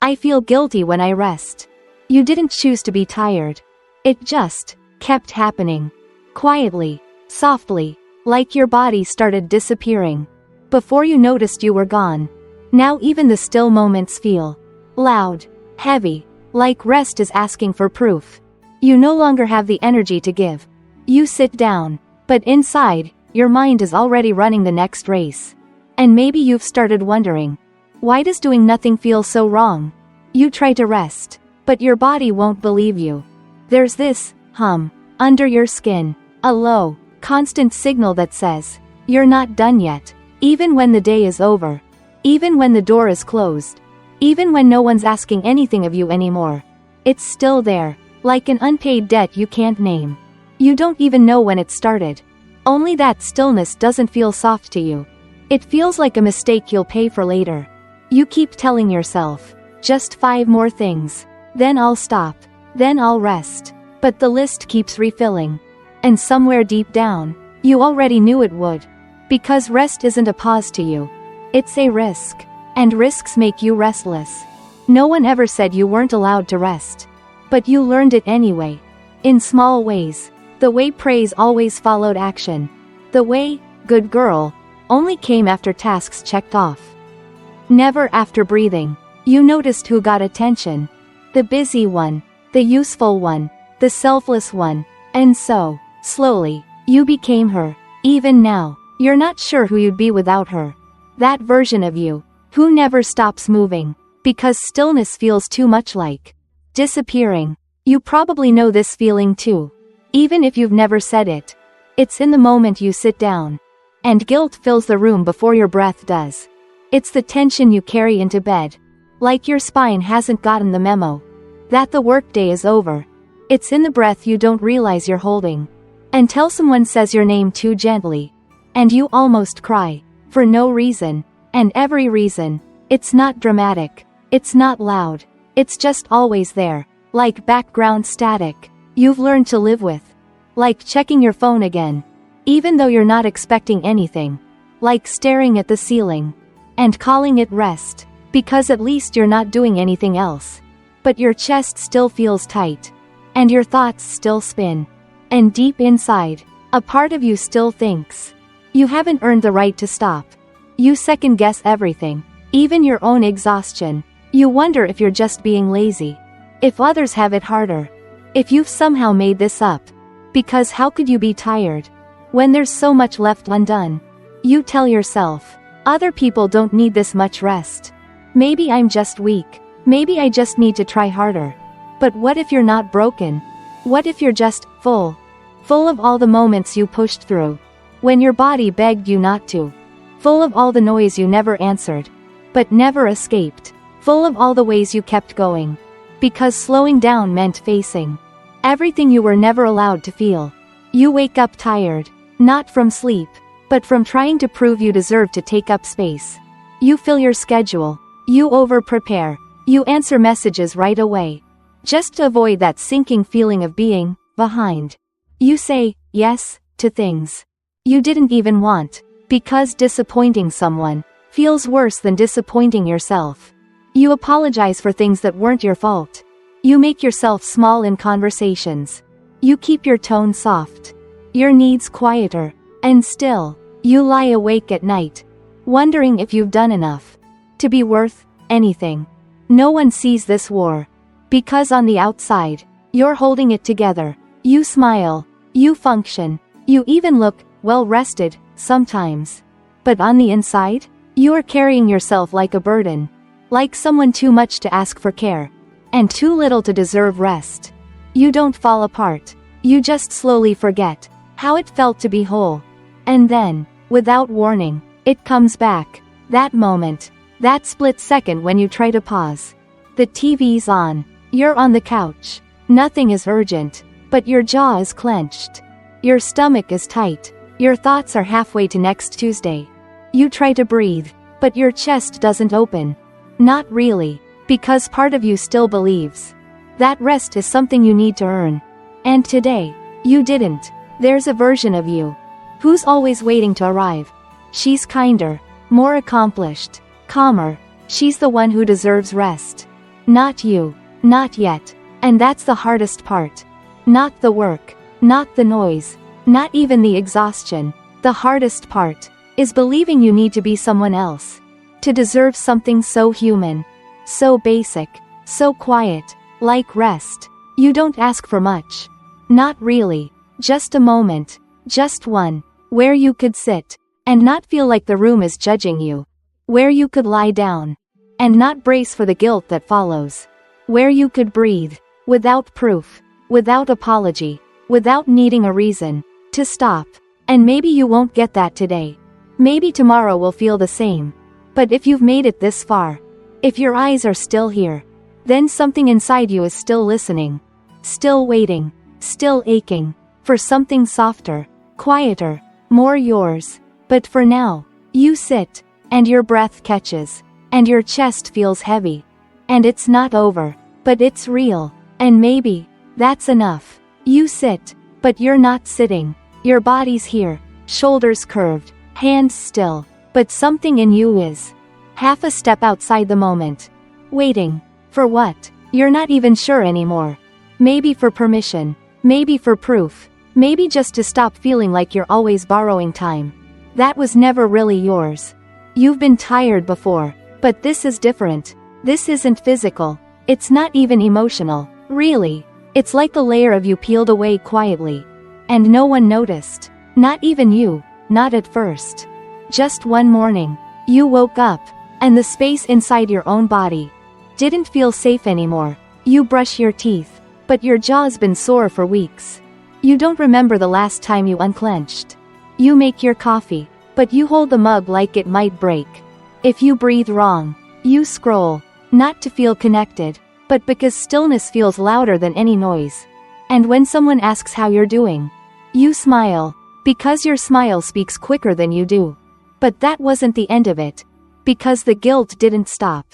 I feel guilty when I rest. You didn't choose to be tired. It just kept happening. Quietly, softly, like your body started disappearing. Before you noticed you were gone. Now even the still moments feel loud, heavy, like rest is asking for proof. You no longer have the energy to give. You sit down, but inside, your mind is already running the next race. And maybe you've started wondering, why does doing nothing feel so wrong? You try to rest, but your body won't believe you. There's this hum under your skin, a low, constant signal that says, you're not done yet, even when the day is over, even when the door is closed, even when no one's asking anything of you anymore. It's still there, like an unpaid debt you can't name. You don't even know when it started. Only that stillness doesn't feel soft to you. It feels like a mistake you'll pay for later. You keep telling yourself, just 5 more things, then I'll stop, then I'll rest. But the list keeps refilling. And somewhere deep down, you already knew it would. Because rest isn't a pause to you. It's a risk. And risks make you restless. No one ever said you weren't allowed to rest. But you learned it anyway. In small ways. The way praise always followed action. The way, good girl, only came after tasks checked off. Never after breathing. You noticed who got attention. The busy one, the useful one, the selfless one, and so, slowly, you became her. Even now, you're not sure who you'd be without her. That version of you, who never stops moving, because stillness feels too much like disappearing. You probably know this feeling too. Even if you've never said it. It's in the moment you sit down. And guilt fills the room before your breath does. It's the tension you carry into bed. Like your spine hasn't gotten the memo. That the workday is over. It's in the breath you don't realize you're holding. Until someone says your name too gently. And you almost cry. For no reason. And every reason. It's not dramatic. It's not loud. It's just always there. Like background static. You've learned to live with. Like checking your phone again. Even though you're not expecting anything. Like staring at the ceiling. And calling it rest. Because at least you're not doing anything else. But your chest still feels tight. And your thoughts still spin. And deep inside, a part of you still thinks. You haven't earned the right to stop. You second guess everything. Even your own exhaustion. You wonder if you're just being lazy. If others have it harder. If you've somehow made this up. Because how could you be tired? When there's so much left undone. You tell yourself, other people don't need this much rest. Maybe I'm just weak. Maybe I just need to try harder. But what if you're not broken? What if you're just full? Full of all the moments you pushed through. When your body begged you not to. Full of all the noise you never answered. But never escaped. Full of all the ways you kept going. Because slowing down meant facing everything you were never allowed to feel. You wake up tired. Not from sleep. But from trying to prove you deserve to take up space. You fill your schedule. You over-prepare. You answer messages right away. Just to avoid that sinking feeling of being behind. You say yes to things you didn't even want. Because disappointing someone feels worse than disappointing yourself. You apologize for things that weren't your fault. You make yourself small in conversations. You keep your tone soft. Your needs quieter. And still, you lie awake at night, wondering if you've done enough to be worth anything. No one sees this war. Because on the outside, you're holding it together. You smile. You function. You even look well-rested, sometimes. But on the inside, you're carrying yourself like a burden. Like someone too much to ask for care. And too little to deserve rest. You don't fall apart. You just slowly forget how it felt to be whole. And then, without warning, it comes back. That moment. That split second when you try to pause. The TV's on. You're on the couch. Nothing is urgent. But your jaw is clenched. Your stomach is tight. Your thoughts are halfway to next Tuesday. You try to breathe. But your chest doesn't open. Not really. Because part of you still believes that rest is something you need to earn. And today, you didn't. There's a version of you who's always waiting to arrive. She's kinder, more accomplished, calmer. She's the one who deserves rest. Not you. Not yet. And that's the hardest part. Not the work. Not the noise. Not even the exhaustion. The hardest part is believing you need to be someone else to deserve something so human, so basic, so quiet, like rest. You don't ask for much. Not really. Just a moment. Just one. Where you could sit and not feel like the room is judging you. Where you could lie down and not brace for the guilt that follows. Where you could breathe without proof, without apology, without needing a reason to stop. And maybe you won't get that today. Maybe tomorrow will feel the same. But if you've made it this far, if your eyes are still here, then something inside you is still listening, still waiting, still aching for something softer, quieter, more yours. But for now, you sit, and your breath catches, and your chest feels heavy. And it's not over, but it's real. And maybe that's enough. You sit, but you're not sitting. Your body's here, shoulders curved, hands still, but something in you is half a step outside the moment. Waiting. For what? You're not even sure anymore. Maybe for permission. Maybe for proof. Maybe just to stop feeling like you're always borrowing time. That was never really yours. You've been tired before, but this is different. This isn't physical. It's not even emotional, really. It's like the layer of you peeled away quietly. And no one noticed. Not even you, not at first. Just one morning, you woke up, and the space inside your own body didn't feel safe anymore. You brush your teeth, but your jaw's been sore for weeks. You don't remember the last time you unclenched. You make your coffee, but you hold the mug like it might break. If you breathe wrong, you scroll, not to feel connected, but because stillness feels louder than any noise. And when someone asks how you're doing, you smile, because your smile speaks quicker than you do. But that wasn't the end of it, because the guilt didn't stop.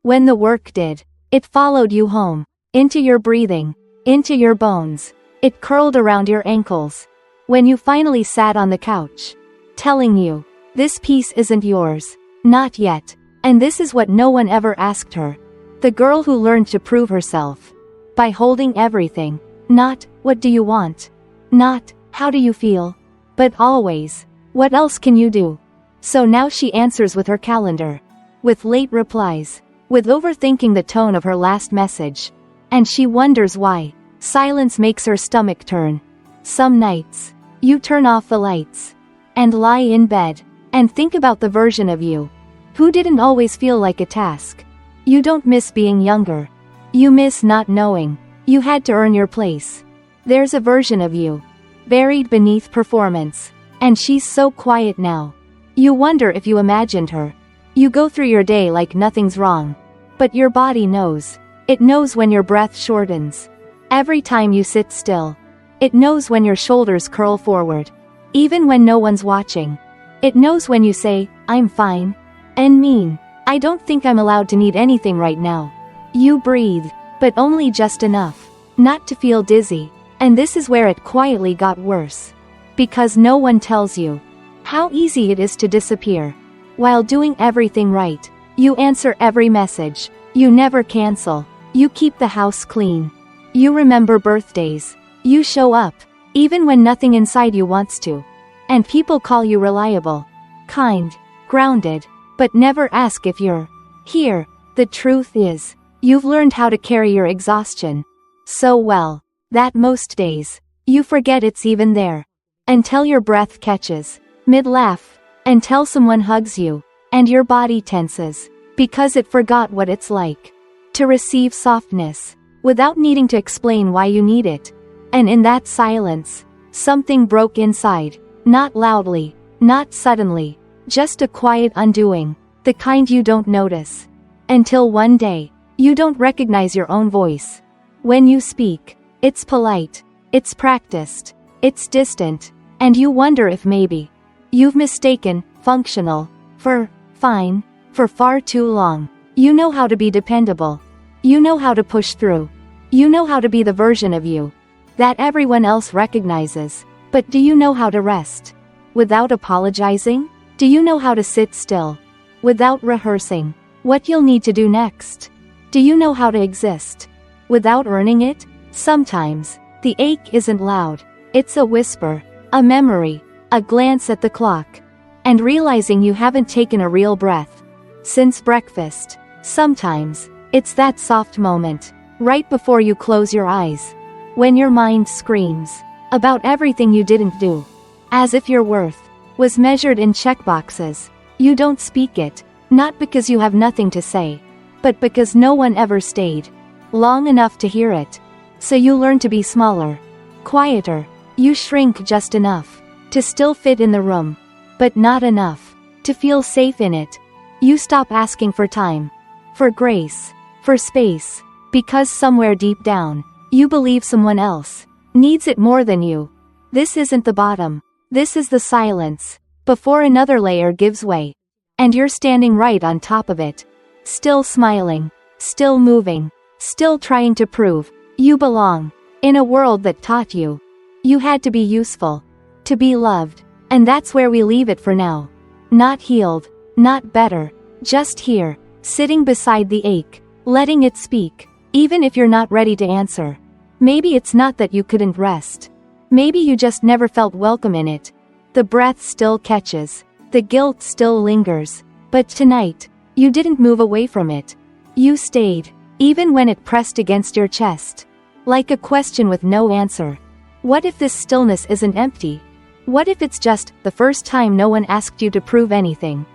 When the work did, it followed you home, into your breathing, into your bones. It curled around your ankles. When you finally sat on the couch, telling you, this piece isn't yours, not yet. And this is what no one ever asked her. The girl who learned to prove herself by holding everything. Not, what do you want? Not, how do you feel? But always, what else can you do? So now she answers with her calendar, with late replies, with overthinking the tone of her last message. And she wonders why. Silence makes her stomach turn. Some nights, you turn off the lights and lie in bed and think about the version of you who didn't always feel like a task. You don't miss being younger. You miss not knowing you had to earn your place. There's a version of you buried beneath performance, and she's so quiet now. You wonder if you imagined her. You go through your day like nothing's wrong. But your body knows. It knows when your breath shortens. Every time you sit still. It knows when your shoulders curl forward. Even when no one's watching. It knows when you say, I'm fine. And mean, I don't think I'm allowed to need anything right now. You breathe, but only just enough. Not to feel dizzy. And this is where it quietly got worse. Because no one tells you how easy it is to disappear. While doing everything right. You answer every message. You never cancel. You keep the house clean. You remember birthdays. You show up, even when nothing inside you wants to. And people call you reliable, kind, grounded, but never ask if you're here. The truth is, you've learned how to carry your exhaustion so well that most days, you forget it's even there. Until your breath catches mid-laugh, until someone hugs you, and your body tenses, because it forgot what it's like to receive softness, without needing to explain why you need it. And in that silence, something broke inside, not loudly, not suddenly, just a quiet undoing, the kind you don't notice. Until one day, you don't recognize your own voice. When you speak, it's polite, it's practiced, it's distant, and you wonder if maybe you've mistaken functional for fine for far too long. You know how to be dependable. You know how to push through. You know how to be the version of you that everyone else recognizes. But do you know how to rest without apologizing? Do you know how to sit still without rehearsing what you'll need to do next? Do you know how to exist without earning it? Sometimes, the ache isn't loud. It's a whisper, a memory, a glance at the clock, and realizing you haven't taken a real breath since breakfast. Sometimes, it's that soft moment, right before you close your eyes, when your mind screams about everything you didn't do, as if your worth was measured in checkboxes. You don't speak it, not because you have nothing to say, but because no one ever stayed long enough to hear it. So you learn to be smaller, quieter. You shrink just enough to still fit in the room, but not enough to feel safe in it. You stop asking for time, for grace, for space, because somewhere deep down, you believe someone else needs it more than you. This isn't the bottom. This is the silence before another layer gives way, and you're standing right on top of it, still smiling, still moving, still trying to prove you belong in a world that taught you you had to be useful, to be loved. And that's where we leave it for now. Not healed, not better, just here, sitting beside the ache, letting it speak, even if you're not ready to answer. Maybe it's not that you couldn't rest. Maybe you just never felt welcome in it. The breath still catches, the guilt still lingers, but tonight, you didn't move away from it. You stayed, even when it pressed against your chest, like a question with no answer. What if this stillness isn't empty? What if it's just the first time no one asked you to prove anything?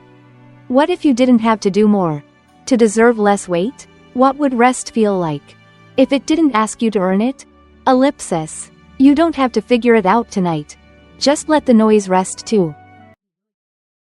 What if you didn't have to do more to deserve less weight? What would rest feel like if it didn't ask you to earn it? Ellipsis. You don't have to figure it out tonight. Just let the noise rest too.